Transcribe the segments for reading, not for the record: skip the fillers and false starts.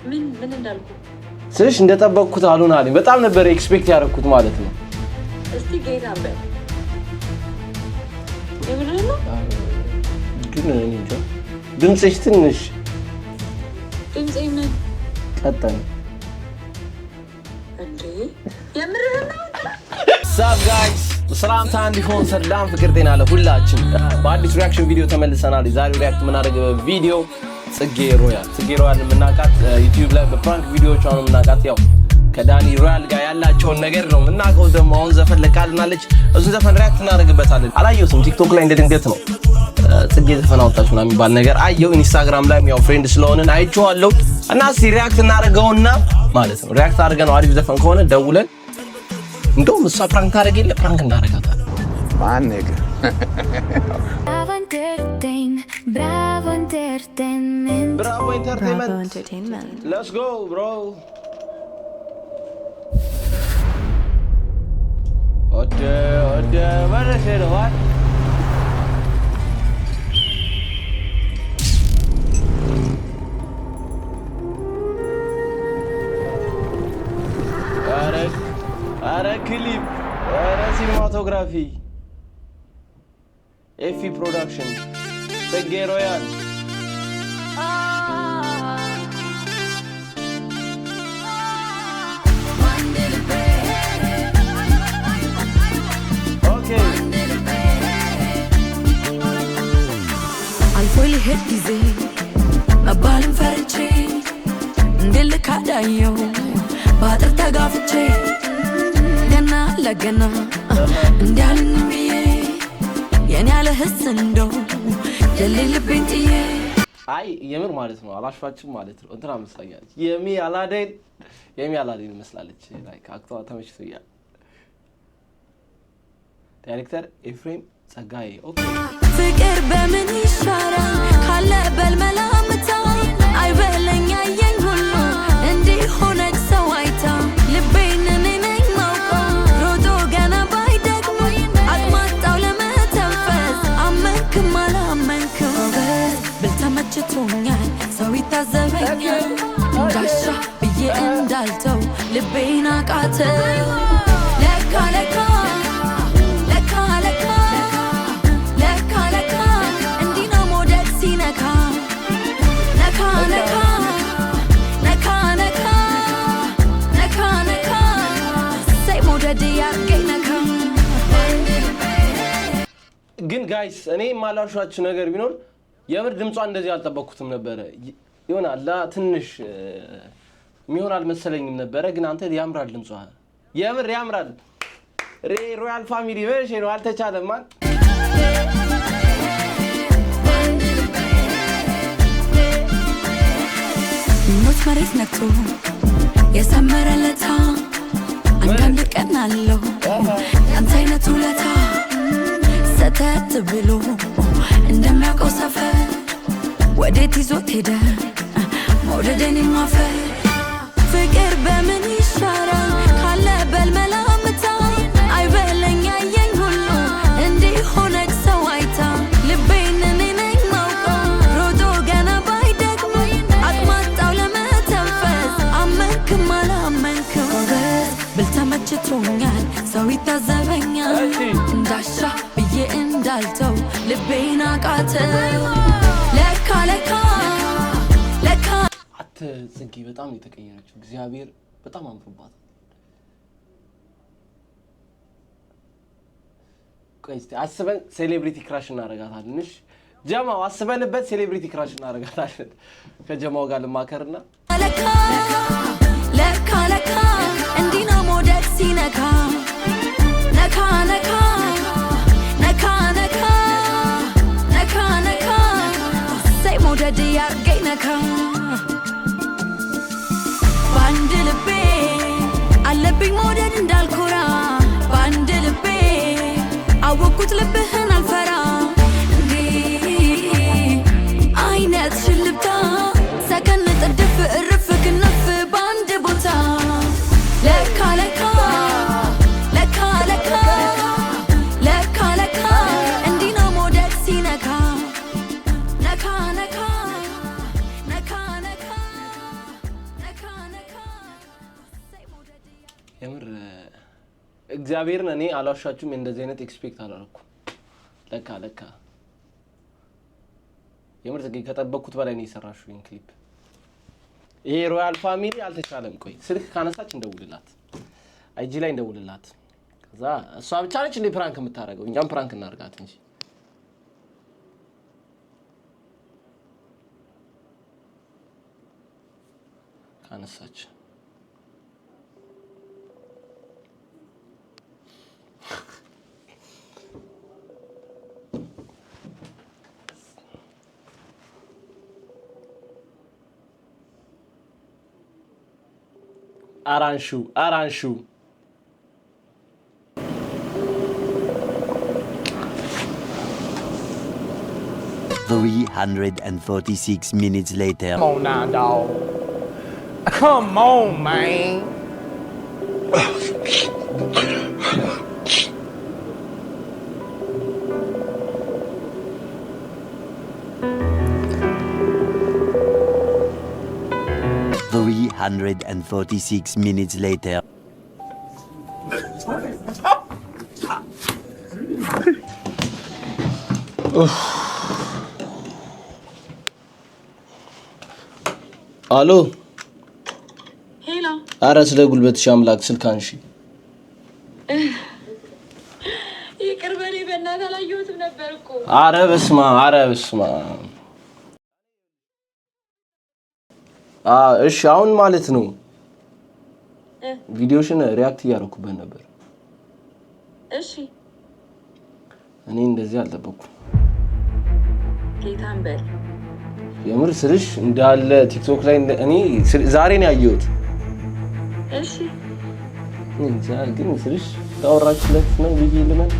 ምን እንዳልኩ ስልሽ እንደጠበቅኩት አልሆናልኝ በጣም ነበር ኤክስፔክት ያደረኩት ማለት ነው እስቲ ጌታ አምበል የምንለው ግን እኔ እንጃ ድምፅሽ ትንሽ ድምፄ ምን ቀጠነ እንዴ የምርህና ሳብ ጋይስ ሰላምታ እንዲሆን ሰላም ፍቅር ጤና ለሁላችን በአዲስ ሪአክሽን ቪዲዮ ተመልሰናል ዛሬ ሪአክት የምናደርገው ቪዲዮ ጽጌ ሮያል የምናውቃት ዩቲዩብ ላይ በፕራንክ ቪዲዮዎች አሁን የምናውቃት ያው ከዳኒ ሮያል ጋር ያላቸውን ነገር ነው የምናውቀው ደግሞ አሁን ዘፈን ለቃልናለች እሱን ዘፈን ሪአክት እናደርግበታለን አላየሁትም ቲክቶክ ላይ እንደድንገት ነው ጽጌ ዘፈን አወጣች ምናምን የሚባል ነገር አየሁ ኢንስታግራም ላይ ያው ፍሬንድ ስለሆነን አይቼዋለሁ እና እስቲ ሪአክት እናደርገውና ማለት ነው ሪአክት አድርገን አሪፍ ዘፈን ከሆነ ደውለን እንደውም እሷ ፕራንክ ታደርገለ ፕራንክ እናደርጋታለን ማን ነገር Bravo Entertainment. Let's go, bro. Ode, what is it? What? Are clip, cinematography. FE production. ጽጌ ሮያል ኦኬ አልፎ ሊሄድ ጊዜ መባልን ፈርቼ እንድልካዳየው በአጥር ተጋፍቼ ገና ለገና እንዲያልን ብዬ የኔ ያለ ህስ እንደው የሌለብኝ ጥዬ አይ የምር ማለት ነው አላሽፋችም ማለት ነው እንትና መስላኛለች የሚ አላዴን መስላለች ላይክ አክቷ ተመችቶኛል ዳይሬክተር ኤፍሬም ጸጋዬ ኦኬ ፍቅር በምን ይሻራል ካለ በልመላምታ አይበለኝ አየኝ ሁሉ እንዲህ ሆነች ሰው አይታ ልቤን እኔ ነኝ ማውቀው ሮጦ ገና ባይደግሞ አቅማጣው ለመተንፈስ አመንክም አላመንክም ብልተመችቶኛል ሰው ይታዘበኛል እንዳሻ ብዬ እንዳልተው ልቤን አቃተው ለካ እንዲህ ነው መውደድ ሲነካ ነካ ሰይ መውደድ ያርገኝ ነካ ግን ጋይስ እኔ ማላሻችሁ ነገር ቢኖር የምር ድምጿን እንደዚህ አልጠበቅኩትም ነበር ይሆናል ትንሽ የሚሆናል መሰለኝም ነበር ግን አንተ ያምራል ድምጿ የምር ያምራል ሮያል ፋሚሊ ወይስ ነው አልተቻለም ማን ሞት መሬት ነክቶ የሰመረለታ አንዳንድ ቀን አለው ያንተ አይነት ውለታ ሰተት ብሎ እንደሚያውቀው ሰፈር ወዴት ይዞት ሄደ መውደድን የማፈር ፍቅር በምን ይሻራል ካለ በልመላምታ አይበለኝ አየኝ ሁሉ እንዲህ ሆነች ሰው አይታ ልቤን እኔ ነኝ ማውቀው ሮጦ ገና ባይደግሞ አቅማጣው ለመተንፈስ አመንክም አላመንክም ብልተመችቶኛል ሰው ይታዘበኛል እንዳሻ ብዬ እንዳልተው ልቤን አቃተው ለካ ጽጌ በጣም የተቀየረችው እግዚአብሔር በጣም አምሮባታል ቆይስቲ አስበን ሴሌብሪቲ ክራሽ እናረጋታለን እሺ ጀማው አስበንበት ሴሌብሪቲ ክራሽ እናረጋታለን ከጀማው ጋር ለማከርና ለካ እንዲህ ነው መውደድ ሲነካ ነካ ሰይ መውደድ ያርገኝ ነካ በአንድ ልቤ አለብኝ መውደድ እንዳልኮራ በአንድ ልቤ አወቅኩት ልብህን አልፈራ እንዲህ አይነት ሽልብታ ሰከን ጥድፍ እርፍ ክንፍ በአንድ ቦታ ለካ እንዲህ ነው መውደድ ሲነካ ነካ የምር እግዚአብሔርን እኔ አላሻችሁም እንደዚህ አይነት ኤክስፔክት አላደረኩም ለካ የምር ጽጌ ከጠበቅኩት በላይ ነው የሰራሽው ይሄን ክሊፕ ይሄ ሮያል ፋሚሊ አልተቻለም ቆይ ስልክ ካነሳች እንደውልላት አይጂ ላይ እንደውልላት ከዛ እሷ ብቻ ነች እንደ ፕራንክ የምታረገው እኛም ፕራንክ እናርጋት እንጂ ካነሳች Aranshu. 346 minutes later. Come on now, dog. Come on, man. 346 minutes later. አሎ ሄሎ አረ ስለ ጉልበትሽ አምላክ ስልካንሺ ይቅርበኔ በእናትህ አላየሁትም ነበር እኮ አረ በስማ እሺ አሁን ማለት ነው ቪዲዮሽን ሪአክት ያደረኩበት ነበር እሺ እኔ እንደዚህ አልጠበቅኩም ጌታን በል የምር ስልሽ እንዳለ ቲክቶክ ላይ እኔ ዛሬ ነው ያየሁት እሺ እንጃ ግን ስልሽ ታወራችለት ነው ቢልመን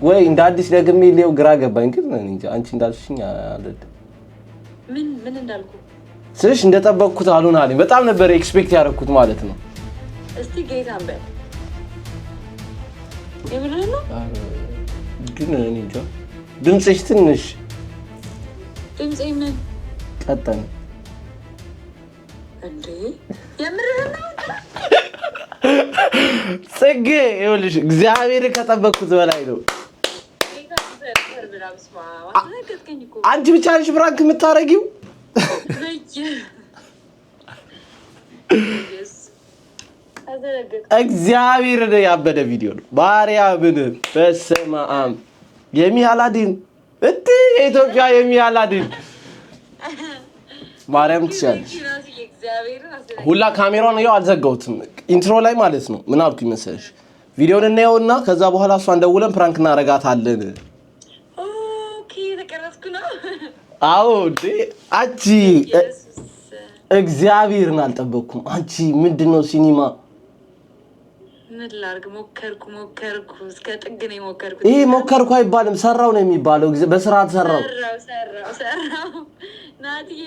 ወይ እንደ አዲስ ደግሜ ሊው ግራ ገባኝ ግን እንጃ አንቺ እንዳልሽኝ አለድ ምን እንዳልኩ ስልሽ እንደጠበቅኩት አሉን አለኝ በጣም ነበር ኤክስፔክት ያደረኩት ማለት ነው እስቲ ጌታን በል የምርህ ነው ግን እኔ እንጃ ድምፅሽ ትንሽ ድምፄ ምን ቀጠን እንዴ የምርህ ነው ጽጌ ይኸውልሽ እግዚአብሔር ከጠበቅኩት በላይ ነው አንቺ ብቻ ነሽ ፕራንክ የምታረጊው እግዚአብሔር ያበደ ቪዲዮ ነው ማርያምን በስመ አብ የሚያላዲን እት የኢትዮጵያ የሚያላዲን ማርያም ትችያለሽ ሁላ ካሜራውን ነው አልዘጋውትም ኢንትሮ ላይ ማለት ነው ምን አልኩኝ መሰለሽ ቪዲዮውን እናየውና ከዛ በኋላ እሷ እንደውለን ፕራንክ እናረጋታለን ኦኬ ተቀረጽኩ ነው አዎ እንዴ አጂ እግዚአብሔርን አልጠበቅኩም አንቺ ምንድነው ሲኒማ ምን ላርግ ሞከርኩ እስከ ጥግ ነው ሞከርኩት ይሄ ሞከርኩ አይባልም ሰራው ነው የሚባለው በስርዓት ሰራው ናትዬ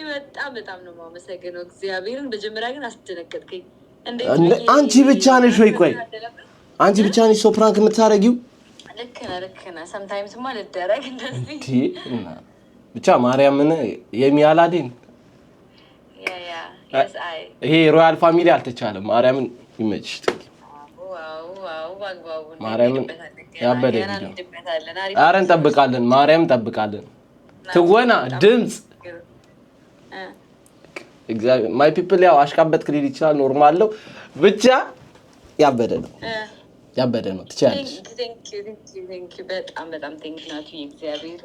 በጣም ነው ማመሰግነው እግዚአብሔርን በጀመሪያ ግን አስደነገጥከኝ አንቺ ብቻ ነሽ ወይ ቆይ አንቺ ብቻ ነሽ ሶ ፕራንክ የምታረጊው ልክ ነህ sometimes ማለት ደረግ እንደዚህ ብቻ ማርያምን የሚያላዲን ይሄ ሮያል ፋሚሊ አልተቻለም ማርያምን ይመችሽ ማርያምን ያበደ ቪዲዮ አረ እንጠብቃለን ማርያም እንጠብቃለን ትወና ድምጽ እግዚአብሔር ማይ ፒፕል ያው አሽቃበት ክሊል ይችላል ኖርማል ነው ብቻ ያበደ ነው ትቻለሽ ቴንክ ዩ በጣም ቴንክ ዩ ናቱ እግዚአብሔር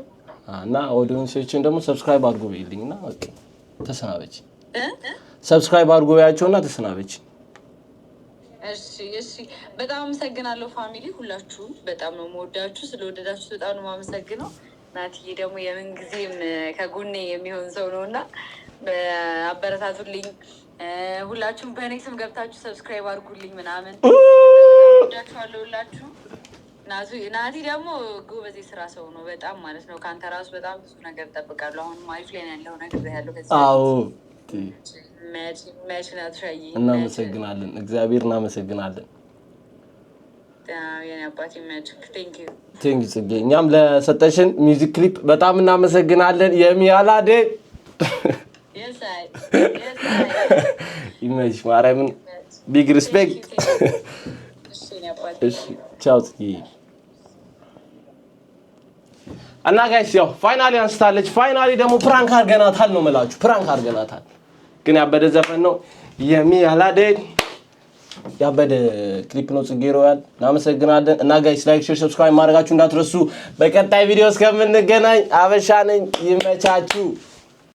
እና ኦዲየንሶችን ደግሞ ሰብስክራይብ አድርጉ በይልኝና ኦኬ ተሰናበች ሰብስክራይብ አድርጉ ያያቸውና ተሰናበች እሺ በጣም አመሰግናለሁ ፋሚሊ ሁላችሁም በጣም ነው የምወዳችሁ ስለወደዳችሁ በጣም ነው የማመሰግነው ናትዬ ደግሞ የምን ጊዜም ከጎኔ የሚሆን ሰው ነውና አበረታቱልኝ ሁላችሁም በእኔ ስም ገብታችሁ ሰብስክራይብ አድርጉልኝ ምናምን ወዳችኋለሁ ሁላችሁ ናቲ ደግሞ ጎበዝ ስራ ሰው ነው በጣም ማለት ነው ካንተ ራሱ በጣም ብዙ ነገር እጠብቃለሁ አሁን ማይፍ ላይ ያለው ነገር ያለው ከዚህ አዎ ማችናት ሻይ እናመሰግናለን እግዚአብሔር እናመሰግናለን የኔ አባቴ ማጂክ ቴንክ ዩ ጽጌ እኛም ለሰጠሽን ሚውዚክ ክሊፕ በጣም እናመሰግናለን የሚያላዴ ይመች ማርያምን ቢግ ሪስፔክት እሺ ቻው እና ጋይስ ያው ፋይናሊ አንስታለች ፋይናሊ ደግሞ ፕራንክ አርገናታል ነው መላችሁ ፕራንክ አርገናታል ግን ያበደ ዘፈን ነው የሚያላደድ ያበደ ክሊፕ ነው ጽጌ ሮያል እናመሰግናለን እና ጋይስ ላይክ ሼር ሰብስክራይብ ማድረጋችሁ እንዳትረሱ በቀጣይ ቪዲዮ እስከምንገናኝ አበሻ ነኝ ይመቻችሁ